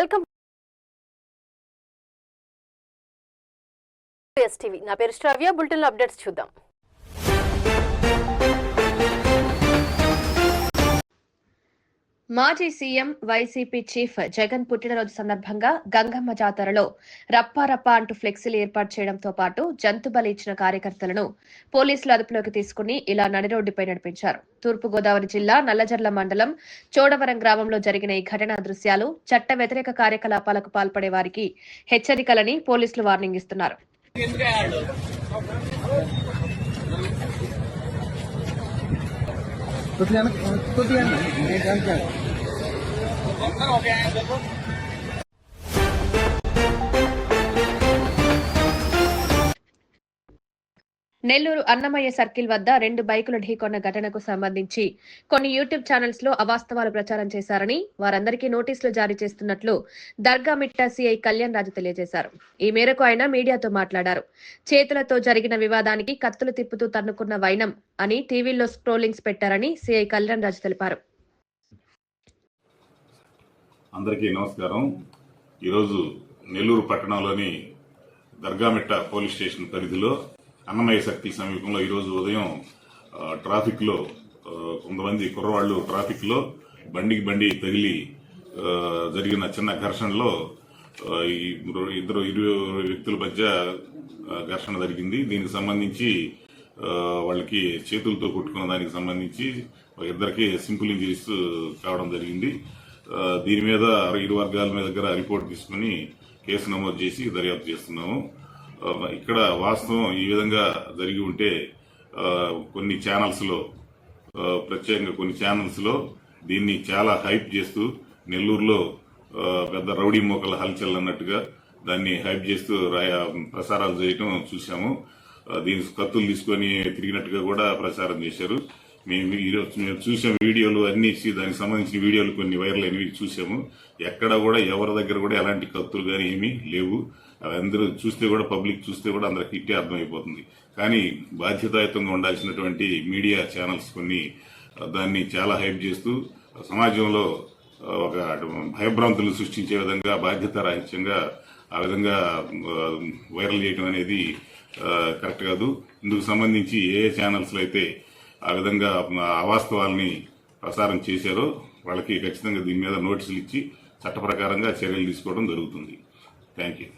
Welcome to STV. నా పేరు శ్రావ్య. Bulletin updates చూద్దాం. మాజీ సీఎం వైసీపీ చీఫ్ జగన్ పుట్టినరోజు సందర్భంగా గంగమ్మ జాతరలో రప్పారప్ప అంటూ ఫ్లెక్సీలు ఏర్పాటు చేయడంతో పాటు జంతుబలి ఇచ్చిన కార్యకర్తలను పోలీసులు అదుపులోకి తీసుకుని ఇలా నడిరోడ్డుపై నడిపించారు. తూర్పుగోదావరి జిల్లా నల్లజర్ల మండలం చోడవరం గ్రామంలో జరిగిన ఈ ఘటనా దృశ్యాలు చట్ట వ్యతిరేక కార్యకలాపాలకు పాల్పడే వారికి హెచ్చరికలని పోలీసులు వార్నింగ్ ఇస్తున్నారు. నెల్లూరు అన్నమయ్య సర్కిల్ వద్ద 2 బైకులు ఢీకొన్న ఘటనకు సంబంధించి కొన్ని యూట్యూబ్ ఛానల్స్ లో అవాస్తవాలు ప్రచారం చేశారని, వారందరికీ నోటీసులు జారీ చేస్తున్నట్లు దర్గామిట్ట సీఐ కళ్యాణ్ రాజు తెలియజేశారు. ఈ మేరకు ఆయన మీడియాతో మాట్లాడారు. చేతులతో జరిగిన వివాదానికి కత్తులు తిప్పుతూ తన్నుకున్న వైనం అని టీవీల్లో స్క్రోలింగ్స్ పెట్టారని సీఐ కళ్యాణ్ రాజు తెలిపారు. అందరికీ నమస్కారం. ఈరోజు నెల్లూరు పట్టణంలోని దర్గామిట్ట పోలీస్ స్టేషన్ పరిధిలో అన్నమయ్య సర్కిల్ సమీపంలో ఈరోజు ఉదయం ట్రాఫిక్లో కొంతమంది కుర్రవాళ్లు ట్రాఫిక్లో బండి తగిలి జరిగిన చిన్న ఘర్షణలో ఇరు వ్యక్తుల మధ్య ఘర్షణ జరిగింది. దీనికి సంబంధించి వాళ్ళకి చేతులతో కొట్టుకున్న దానికి సంబంధించి ఇద్దరికి సింపుల్ ఇంజరీస్ కావడం జరిగింది. దీని మీద ఇరు వర్గాల మీద దగ్గర రిపోర్ట్ తీసుకుని కేసు నమోదు చేసి దర్యాప్తు చేస్తున్నాము. ఇక్కడ వాస్తవం ఈ విధంగా జరిగి ఉంటే కొన్ని ఛానల్స్లో, ప్రత్యేకంగా కొన్ని ఛానల్స్లో దీన్ని చాలా హైప్ చేస్తూ నెల్లూరులో పెద్ద రౌడీ మోకల హల్చల్ అన్నట్టుగా దాన్ని హైప్ చేస్తూ ప్రసారాలు చేయటం చూశాము. దీని కత్తులు తీసుకొని తిరిగినట్టుగా కూడా ప్రచారం చేశారు. మేము చూసే వీడియోలు అన్ని దానికి సంబంధించిన వీడియోలు కొన్ని వైరల్ అయినవి చూసాము. ఎక్కడ కూడా ఎవరి దగ్గర కూడా ఎలాంటి కత్తులు కానీ ఏమీ లేవు. అందరూ చూస్తే కూడా, పబ్లిక్ చూస్తే కూడా అందరికి ఇట్టే అర్థమైపోతుంది. కానీ బాధ్యతాయుతంగా ఉండాల్సినటువంటి మీడియా ఛానల్స్ కొన్ని దాన్ని చాలా హైప్ చేస్తూ సమాజంలో ఒక భయభ్రాంతులు సృష్టించే విధంగా బాధ్యతారాహిత్యంగా ఆ విధంగా వైరల్ చేయడం అనేది కరెక్ట్ కాదు. ఇందుకు సంబంధించి ఏ ఛానల్స్లో అయితే ఆ విధంగా అవాస్తవాల్ని ప్రసారం చేశారో వాళ్ళకి ఖచ్చితంగా దీని మీద నోటీసులు ఇచ్చి చట్ట ప్రకారంగా చర్యలు తీసుకోవడం జరుగుతుంది. Thank you.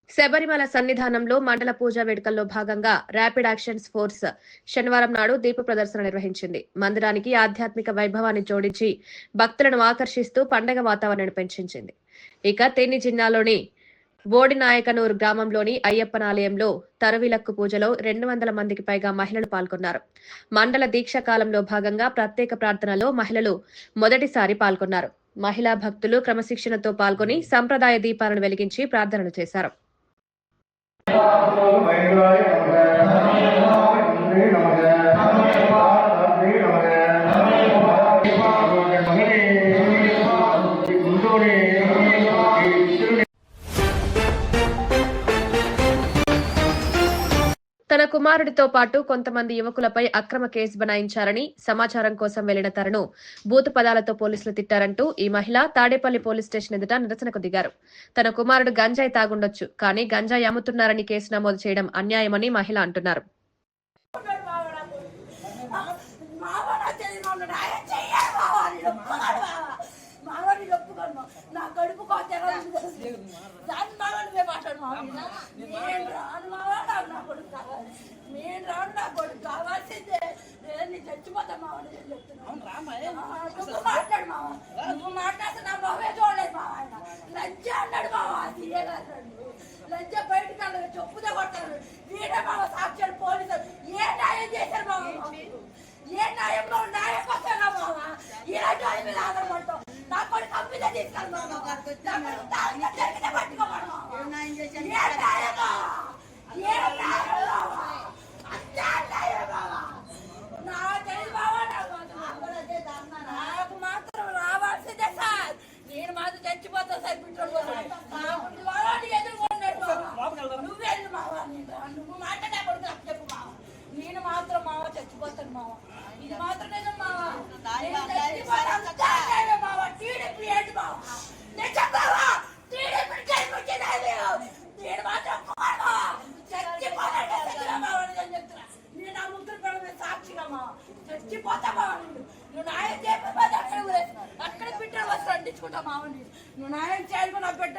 శబరిమల సన్నిధానంలో మండల పూజా వేడుకల్లో భాగంగా ర్యాపిడ్ యాక్షన్స్ ఫోర్స్ శనివారం నాడు దీప ప్రదర్శన నిర్వహించింది. మందిరానికి ఆధ్యాత్మిక వైభవాన్ని జోడించి భక్తులను ఆకర్షిస్తూ పండగ వాతావరణాన్ని పెంచింది. ఇక తేని జిల్లాలోని బోడినాయకనూరు గ్రామంలోని అయ్యప్పనాలయంలో తరువిలక్కు పూజలో 200 మందికి పైగా మహిళలు పాల్గొన్నారు. మండల దీక్ష కాలంలో భాగంగా ప్రత్యేక ప్రార్థనలో మహిళలు మొదటిసారి పాల్గొన్నారు. మహిళా భక్తులు క్రమశిక్షణతో పాల్గొని సంప్రదాయ దీపాలను వెలిగించి ప్రార్థనలు చేశారు. తన కుమారుడితో పాటు కొంతమంది యువకులపై అక్రమ కేసు బనాయించారని సమాచారం కోసం వెళ్లిన తనను బూతు పదాలతో పోలీసులు తిట్టారంటూ ఈ మహిళ తాడేపల్లి పోలీస్ స్టేషన్ ఎదుట నిరసనకు దిగారు. తన కుమారుడు గంజాయి తాగుండొచ్చు, కానీ గంజాయి అమ్ముతున్నారని కేసు నమోదు చేయడం అన్యాయమని మహిళ అంటున్నారు. చచ్చిపోతా మావాడు మాట్లాడు మావా, నువ్వు మాట్లాడితే నా మొహమే చూడలేదు మావ. ఆయన లంచ అన్నాడు మావా, లంచ బయటకు అన్నాడు, చెప్పుదే కొట్టాడు. వీడే మావ సాక్ష్యాలు పోలీసులు ఏ న్యాయం చేశారు మావ? ఏ న్యాయంలో న్యాయం వస్తాగా మావ? ఇలాంటి వాళ్ళ మీద ఆధారపడతాం. నా కొడుకు కంపెనీ తీసుకెళ్ళి పట్టుకోమడు మావ. ఏ న్యాయమా? ఏ న్యాయం నాకు మాత్రం రావాల్సిందే సార్. నేను మాత్రం చచ్చిపోతా సార్. ఎదుర్కొన్నాడు నువ్వు వెళ్ళు మావా, నువ్వు మాట్లాడే కొడుకు చెప్పు మావ. నేను మాత్రం మావ చచ్చిపోతాను మావ. ఇది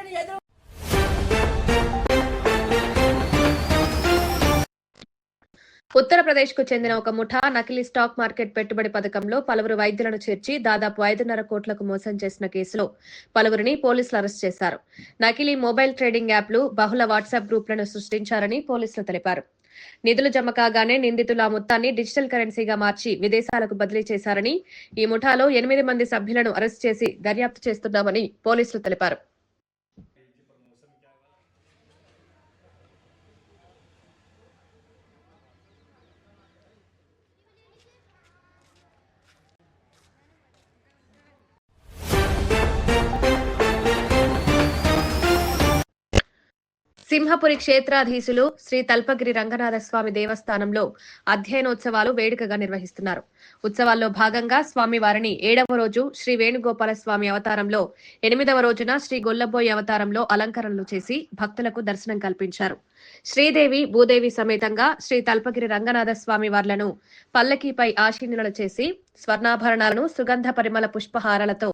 కానీ ఎదురు ఉత్తరప్రదేశ్ కు చెందిన ఒక ముఠా నకిలీ స్టాక్ మార్కెట్ పెట్టుబడి పథకంలో పలువురు వైద్యులను చేర్చి దాదాపు 5.5 కోట్లకు మోసం చేసిన కేసులో పలువురిని పోలీసులు అరెస్ట్ చేశారు. నకిలీ మొబైల్ ట్రేడింగ్ యాప్లు, బహుళ వాట్సాప్ గ్రూపులను సృష్టించారని పోలీసులు తెలిపారు. నిధులు జమ కాగానే నిందితులు ఆ మొత్తాన్ని డిజిటల్ కరెన్సీగా మార్చి విదేశాలకు బదిలీ చేశారని, ఈ ముఠాలో 8 మంది సభ్యులను అరెస్ట్ చేసి దర్యాప్తు చేస్తున్నామని పోలీసులు తెలిపారు. సింహపురి క్షేత్రాధీశులు శ్రీ తల్పగిరి రంగనాథస్వామి దేవస్థానంలో అధ్యయనోత్సవాలు వేడుకగా నిర్వహిస్తున్నారు. ఉత్సవాల్లో భాగంగా స్వామివారిని 7వ రోజు శ్రీ వేణుగోపాల స్వామి అవతారంలో, 8వ రోజున శ్రీ గొల్లబోయి అవతారంలో అలంకరణలు చేసి భక్తులకు దర్శనం కల్పించారు. శ్రీదేవి, భూదేవి సమేతంగా శ్రీ తల్పగిరి రంగనాథ స్వామి వార్లను పల్లకీపై ఆశీనులను చేసి స్వర్ణాభరణాలను, సుగంధ పరిమళ పుష్పహారాలతో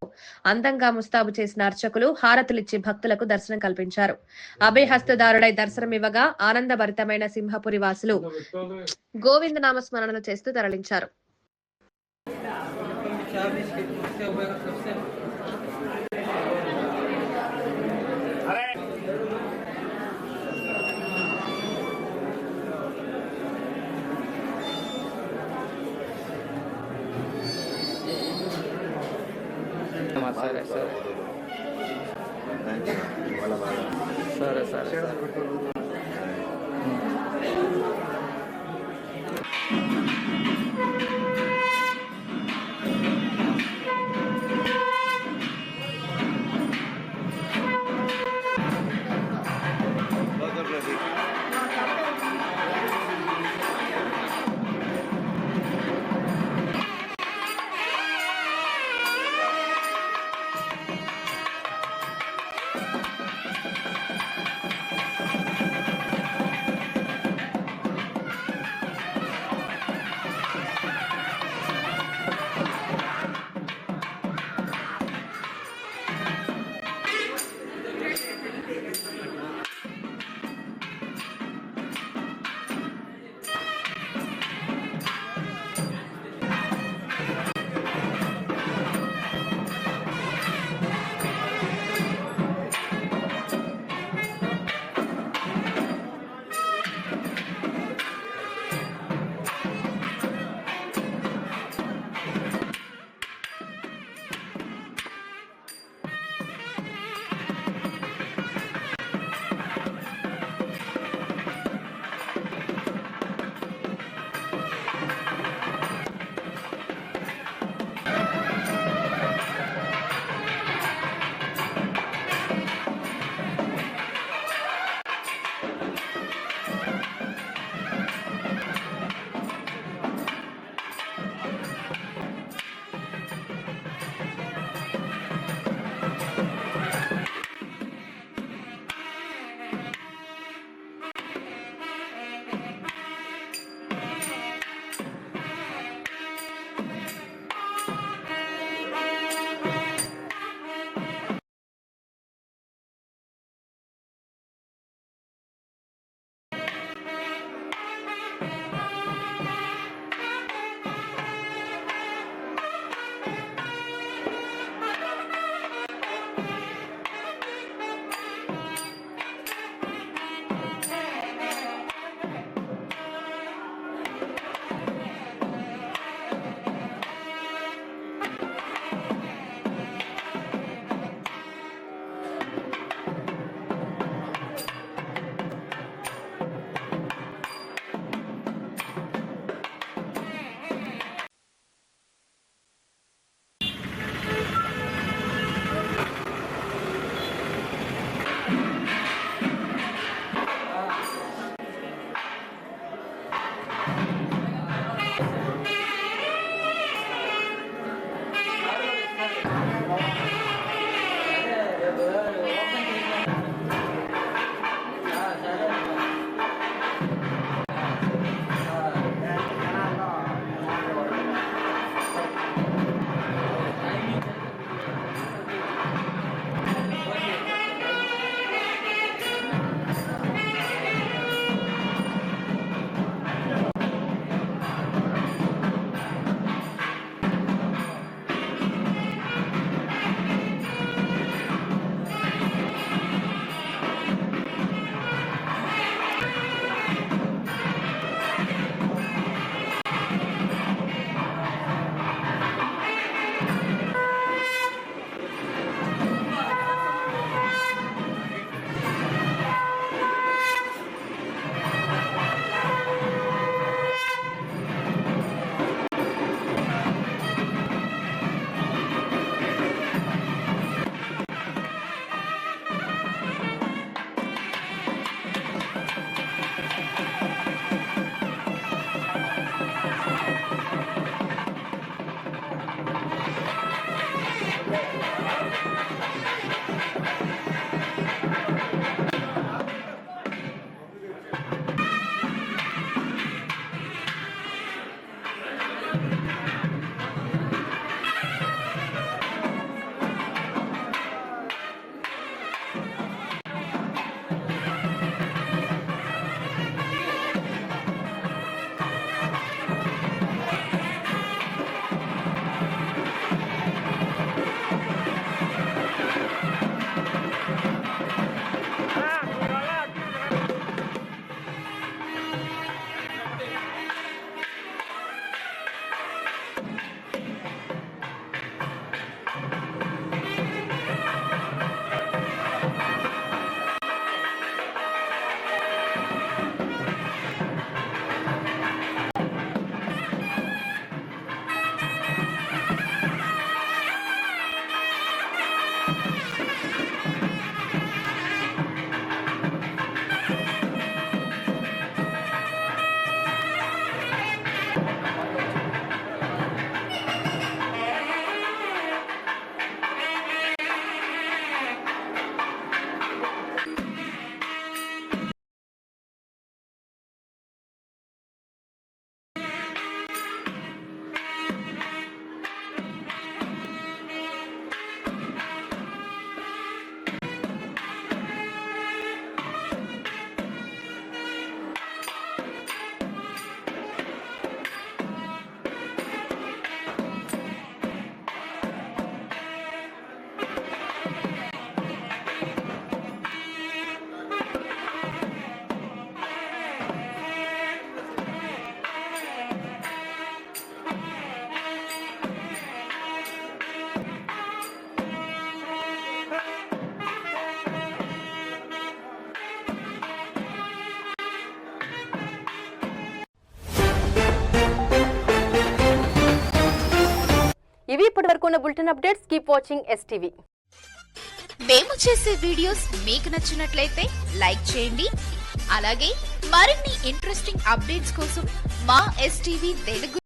అందంగా ముస్తాబు చేసిన అర్చకులు హారతులిచ్చి భక్తులకు దర్శనం కల్పించారు. అభయహస్తదారుడై దర్శనమివ్వగా ఆనందభరితమైన సింహపురి వాసులు గోవిందనామ స్మరణలు చేస్తూ తరలించారు. సరే ఇవి ఇప్పటివరకు ఉన్న bulletin updates. Keep watching STV. మేము చేసే వీడియోస్ మీకు నచ్చినట్లయితే లైక్ చేయండి. అలాగే మరిన్ని ఇంట్రెస్టింగ్ అప్డేట్స్ కోసం మా STV తెలుగు